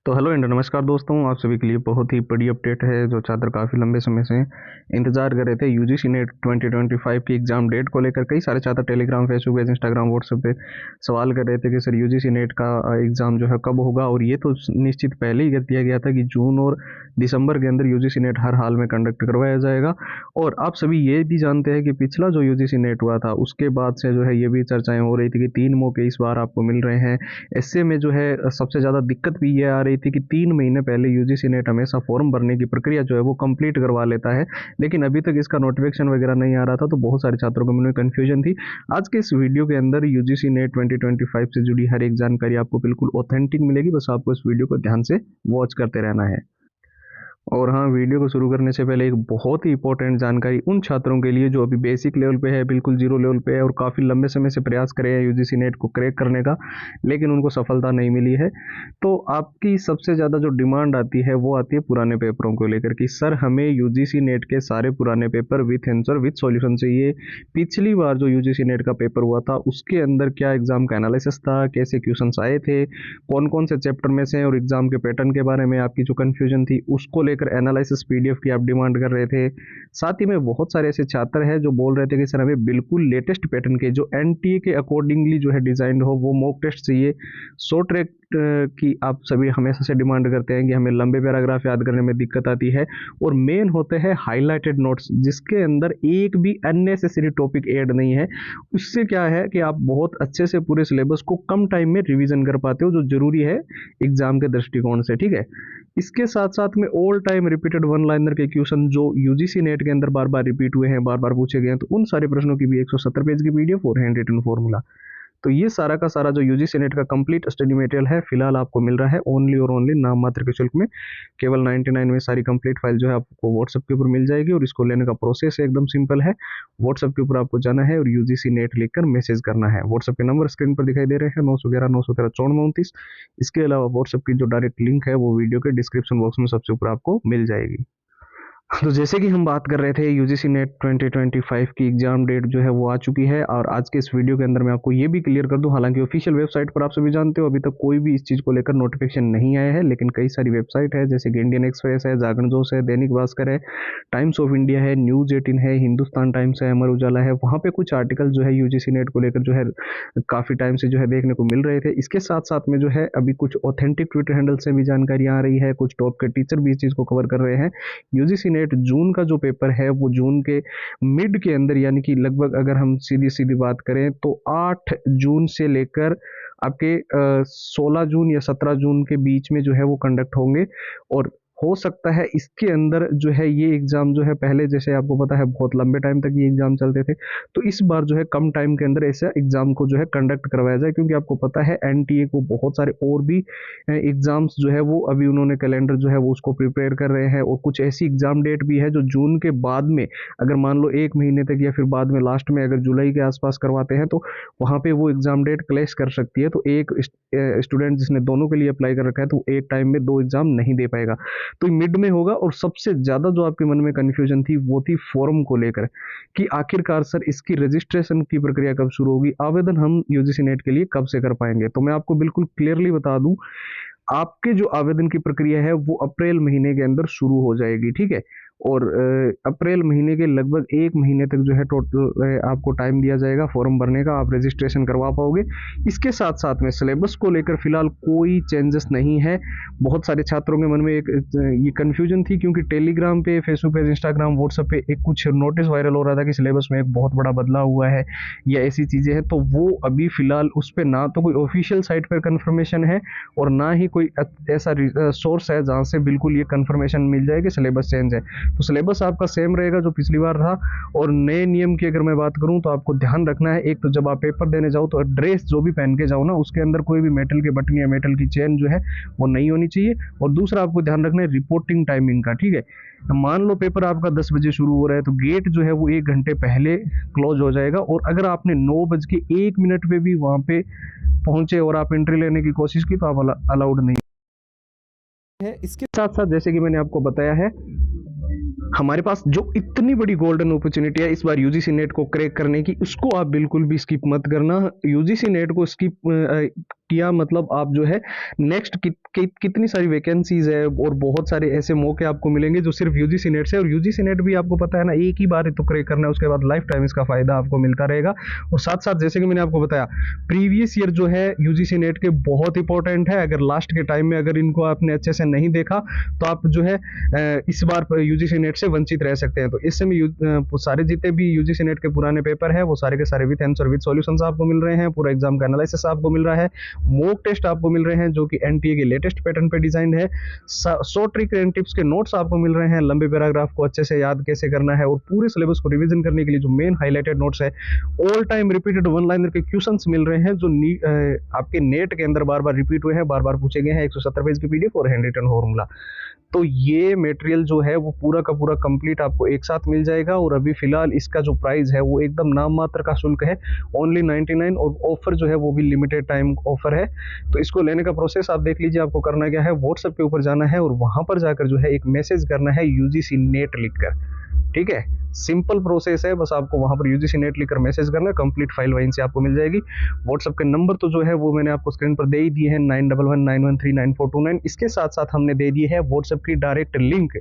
तो hello and नमस्कार दोस्तों, आप सभी के लिए बहुत ही बड़ी अपडेट है। जो छात्र काफ़ी लंबे समय से इंतजार कर रहे थे यूजीसी नेट 2025 की एग्जाम डेट को लेकर, कई सारे छात्र Telegram, Facebook page, Instagram, WhatsApp पे सवाल कर रहे थे कि सर यूजीसी नेट का एग्ज़ाम जो है कब होगा। और ये तो निश्चित पहले ही कर दिया गया था कि जून और दिसंबर के अंदर यूजीसी नेट हर हाल में कंडक्ट करवाया जाएगा। और आप सभी ये भी जानते हैं कि पिछला जो यूजीसी नेट हुआ था उसके बाद से जो है ये भी चर्चाएं हो रही थी कि 3 मौके इस बार आपको मिल रहे हैं। ऐसे में जो है सबसे ज़्यादा दिक्कत भी ये आ रही थी कि 3 महीने पहले यूजीसी नेट हमेशा फॉर्म भरने की प्रक्रिया जो है वो कंप्लीट करवा लेता है, लेकिन अभी तक इसका नोटिफिकेशन वगैरह नहीं आ रहा था, तो बहुत सारे छात्रों के मन में कन्फ्यूजन थी। आज के इस वीडियो के अंदर यूजीसी नेट 2025 से जुड़ी हर एक जानकारी आपको बिल्कुल ऑथेंटिक मिलेगी, बस आपको इस वीडियो को ध्यान से वॉच करते रहना है। और हाँ, वीडियो को शुरू करने से पहले एक बहुत ही इंपॉर्टेंट जानकारी उन छात्रों के लिए जो अभी बेसिक लेवल पे है, बिल्कुल जीरो लेवल पे है और काफ़ी लंबे समय से प्रयास कर रहे हैं यूजीसी नेट को क्रैक करने का, लेकिन उनको सफलता नहीं मिली है। तो आपकी सबसे ज़्यादा जो डिमांड आती है वो आती है पुराने पेपरों को लेकर कि सर हमें यूजीसी नेट के सारे पुराने paper with answer with solution चाहिए। पिछली बार जो यूजीसी नेट का पेपर हुआ था उसके अंदर क्या एग्जाम का एनालिसिस था, कैसे क्वेश्चंस आए थे, कौन कौन से चैप्टर में से, और एग्जाम के पैटर्न के बारे में आपकी जो कन्फ्यूजन थी उसको लेकर एनालिसिस पीडीएफ की आप डिमांड कर रहे थे। साथ ही में बहुत सारे ऐसे छात्र हैं जो बोल रहे थे कि सर हमें बिल्कुल लेटेस्ट पैटर्न के जो एनटीए के अकॉर्डिंगली जो है डिजाइंड हो वो मॉक टेस्ट चाहिए। शॉर्ट ट्रैक की आप सभी हमेशा से डिमांड करते हैं कि हमें लंबे पैराग्राफ याद करने में दिक्कत आती है, और मेन होते हैं हाईलाइटेड नोट्स जिसके अंदर एक भी अननेसेसरी टॉपिक ऐड नहीं है। उससे क्या है कि आप बहुत अच्छे से पूरे सिलेबस को कम टाइम में रिवीजन कर पाते हो, जो जरूरी है एग्जाम के दृष्टिकोण से। ठीक है, इसके साथ साथ में all time repeated one liner के क्वेश्चन जो यूजीसी नेट के अंदर बार बार रिपीट हुए हैं, बार बार पूछे गए हैं, तो उन सारे प्रश्नों की भी 170 पेज की पीडीएफ और हैंड रिटन फॉर्मूला। तो ये सारा का सारा जो यूजीसी नेट का कंप्लीट स्टडी मटेरियल है फिलहाल आपको मिल रहा है ओनली और ओनली नाम मात्र के शुल्क में, केवल 99 में सारी कंप्लीट फाइल जो है आपको व्हाट्सएप के ऊपर मिल जाएगी। और इसको लेने का प्रोसेस एकदम सिंपल है। व्हाट्सएप के ऊपर आपको जाना है और यूजीसी नेट लिखकर मैसेज करना है। व्हाट्सएप के नंबर स्क्रीन पर दिखाई दे रहे हैं 911 913 9429। इसके अलावा व्हाट्सएप की जो डायरेक्ट लिंक है वो वीडियो के डिस्क्रिप्शन बॉक्स में सबसे ऊपर आपको मिल जाएगी। तो जैसे कि हम बात कर रहे थे यूजीसी नेट 2025 की एग्जाम डेट जो है वो आ चुकी है, और आज के इस वीडियो के अंदर मैं आपको ये भी क्लियर कर दूं, हालांकि ऑफिशियल वेबसाइट पर आप सभी जानते हो अभी तक कोई भी इस चीज़ को लेकर नोटिफिकेशन नहीं आया है, लेकिन कई सारी वेबसाइट है जैसे कि इंडियन एक्सप्रेस है, जागरण जोश है, दैनिक भास्कर है, टाइम्स ऑफ इंडिया है, न्यूज़ 18 है, हिंदुस्तान टाइम्स है, अमर उजाला है, वहाँ पे कुछ आर्टिकल जो है यूजीसी नेट को लेकर जो है काफ़ी टाइम से जो है देखने को मिल रहे थे। इसके साथ साथ में जो है अभी कुछ ऑथेंटिक ट्विटर हैंडल से भी जानकारी आ रही है, कुछ टॉप के टीचर भी इस चीज़ को कवर कर रहे हैं। यूजीसी नेट जून का जो पेपर है वो जून के मिड के अंदर, यानी कि लगभग अगर हम सीधी सीधी बात करें तो 8 जून से लेकर आपके 16 जून या 17 जून के बीच में जो है वो कंडक्ट होंगे। और हो सकता है इसके अंदर जो है ये एग्जाम जो है, पहले जैसे आपको पता है बहुत लंबे टाइम तक ये एग्जाम चलते थे, तो इस बार जो है कम टाइम के अंदर ऐसा एग्जाम को जो है कंडक्ट करवाया जाए, क्योंकि आपको पता है एनटीए को बहुत सारे और भी एग्जाम्स जो है वो अभी उन्होंने कैलेंडर जो है वो उसको प्रिपेयर कर रहे हैं, और कुछ ऐसी एग्जाम डेट भी है जो जून के बाद में, अगर मान लो 1 महीने तक या फिर बाद में लास्ट में अगर जुलाई के आसपास करवाते हैं तो वहाँ पे वो एग्जाम डेट क्लैश कर सकती है। तो एक स्टूडेंट जिसने दोनों के लिए अप्लाई कर रखा है तो एक टाइम में 2 एग्जाम नहीं दे पाएगा, तो मिड में होगा। और सबसे ज्यादा जो आपके मन में कंफ्यूजन थी वो थी फॉर्म को लेकर कि आखिरकार सर इसकी रजिस्ट्रेशन की प्रक्रिया कब शुरू होगी, आवेदन हम यूजीसी नेट के लिए कब से कर पाएंगे। तो मैं आपको बिल्कुल क्लियरली बता दूं, आपके जो आवेदन की प्रक्रिया है वो अप्रैल महीने के अंदर शुरू हो जाएगी। ठीक है, और अप्रैल महीने के लगभग 1 महीने तक जो है टोटल आपको टाइम दिया जाएगा फॉर्म भरने का, आप रजिस्ट्रेशन करवा पाओगे। इसके साथ साथ में सिलेबस को लेकर फिलहाल कोई चेंजेस नहीं है। बहुत सारे छात्रों के मन में एक ये कन्फ्यूजन थी, क्योंकि टेलीग्राम पे, फेसबुक पे, इंस्टाग्राम, व्हाट्सएप पे एक कुछ नोटिस वायरल हो रहा था कि सिलेबस में एक बहुत बड़ा बदलाव हुआ है या ऐसी चीज़ें हैं, तो वो अभी फिलहाल उस पर ना तो कोई ऑफिशियल साइट पर कन्फर्मेशन है और ना ही कोई ऐसा सोर्स है जहाँ से बिल्कुल ये कन्फर्मेशन मिल जाए कि सिलेबस चेंज है। तो सिलेबस आपका सेम रहेगा जो पिछली बार था। और नए नियम की अगर मैं बात करूं तो आपको ध्यान रखना है, एक तो जब आप पेपर देने जाओ तो ड्रेस जो भी पहन के जाओ ना, उसके अंदर कोई भी मेटल के बटन या मेटल की चेन जो है वो नहीं होनी चाहिए। और दूसरा आपको ध्यान रखना है रिपोर्टिंग टाइमिंग का। ठीक है, मान लो पेपर आपका 10 बजे शुरू हो रहा है तो गेट जो है वो 1 घंटे पहले क्लोज हो जाएगा, और अगर आपने 9:01 पे भी वहां पे पहुंचे और आप एंट्री लेने की कोशिश की तो आप अलाउड नहीं है। इसके साथ साथ जैसे कि मैंने आपको बताया है, हमारे पास जो इतनी बड़ी गोल्डन अपॉर्चुनिटी है इस बार यूजीसी नेट को क्रैक करने की, उसको आप बिल्कुल भी स्किप मत करना। यूजीसी नेट को स्किप किया मतलब आप जो है नेक्स्ट कितनी सारी वैकेंसीज है और बहुत सारे ऐसे मौके आपको मिलेंगे जो सिर्फ यूजीसी नेट से, और यूजीसी नेट भी आपको पता है ना एक ही बार तो क्रैक करना है, उसके बाद लाइफ टाइम इसका फायदा आपको मिलता रहेगा। और साथ साथ जैसे कि मैंने आपको बताया प्रीवियस ईयर जो है यूजीसी नेट के बहुत इंपॉर्टेंट है, अगर लास्ट के टाइम में अगर इनको आपने अच्छे से नहीं देखा तो आप जो है इस बार यूजीसी नेट से वंचित रह सकते हैं। तो इस समय सारे जितने भी यूजीसी नेट के पुराने पेपर है वो सारे के सारे विद आंसर विद सॉल्यूशंस आपको मिल रहे हैं, पूरा एग्जाम का एनालिसिस आपको मिल रहा है, मॉक टेस्ट आपको मिल रहे हैं जो कि एनटीए के लेटेस्ट पैटर्न पे डिजाइन है, शॉर्ट ट्रिक एंड टिप्स के नोट्स आपको मिल रहे हैं, लंबे पैराग्राफ को अच्छे से याद कैसे करना है और पूरे सिलेबस को रिवीजन करने के लिए जो मेन हाईलाइटेड नोट्स है, all time repeated one liner के क्वेश्चंस मिल रहे हैं जो आपके नेट के अंदर बार बार रिपीट हुए हैं, बार बार पूछे गए हैं, 170 पेज की पीडीएफ और हैंड रिटन फॉर्मूला। तो ये मटेरियल जो है वो पूरा का पूरा कंप्लीट आपको एक साथ मिल जाएगा। और अभी फिलहाल इसका जो प्राइस है वो एकदम नाम मात्र का शुल्क है, ओनली 99, और ऑफर जो है वो भी लिमिटेड टाइम ऑफर है। तो इसको लेने का प्रोसेस आप देख लीजिए, आपको करना क्या है, व्हाट्सएप के ऊपर जाना है और वहां पर जाकर जो है एक मैसेज करना है यूजीसी नेट लिखकर, ठीक है, सिंपल प्रोसेस है, बस आपको वहां पर यूजीसी नेट लिखकर मैसेज करना है, कंप्लीट फाइल वहीं से आपको मिल जाएगी। व्हाट्सएप के नंबर तो जो है वो मैंने आपको स्क्रीन पर दे ही दिए हैं 9119139429। इसके साथ साथ हमने दे दिए है व्हाट्सएप की डायरेक्ट लिंक,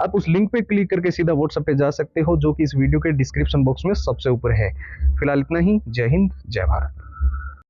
आप उस लिंक पे क्लिक करके सीधा व्हाट्सएप पे जा सकते हो जो कि इस वीडियो के डिस्क्रिप्शन बॉक्स में सबसे ऊपर है। फिलहाल इतना ही, जय हिंद जय भारत।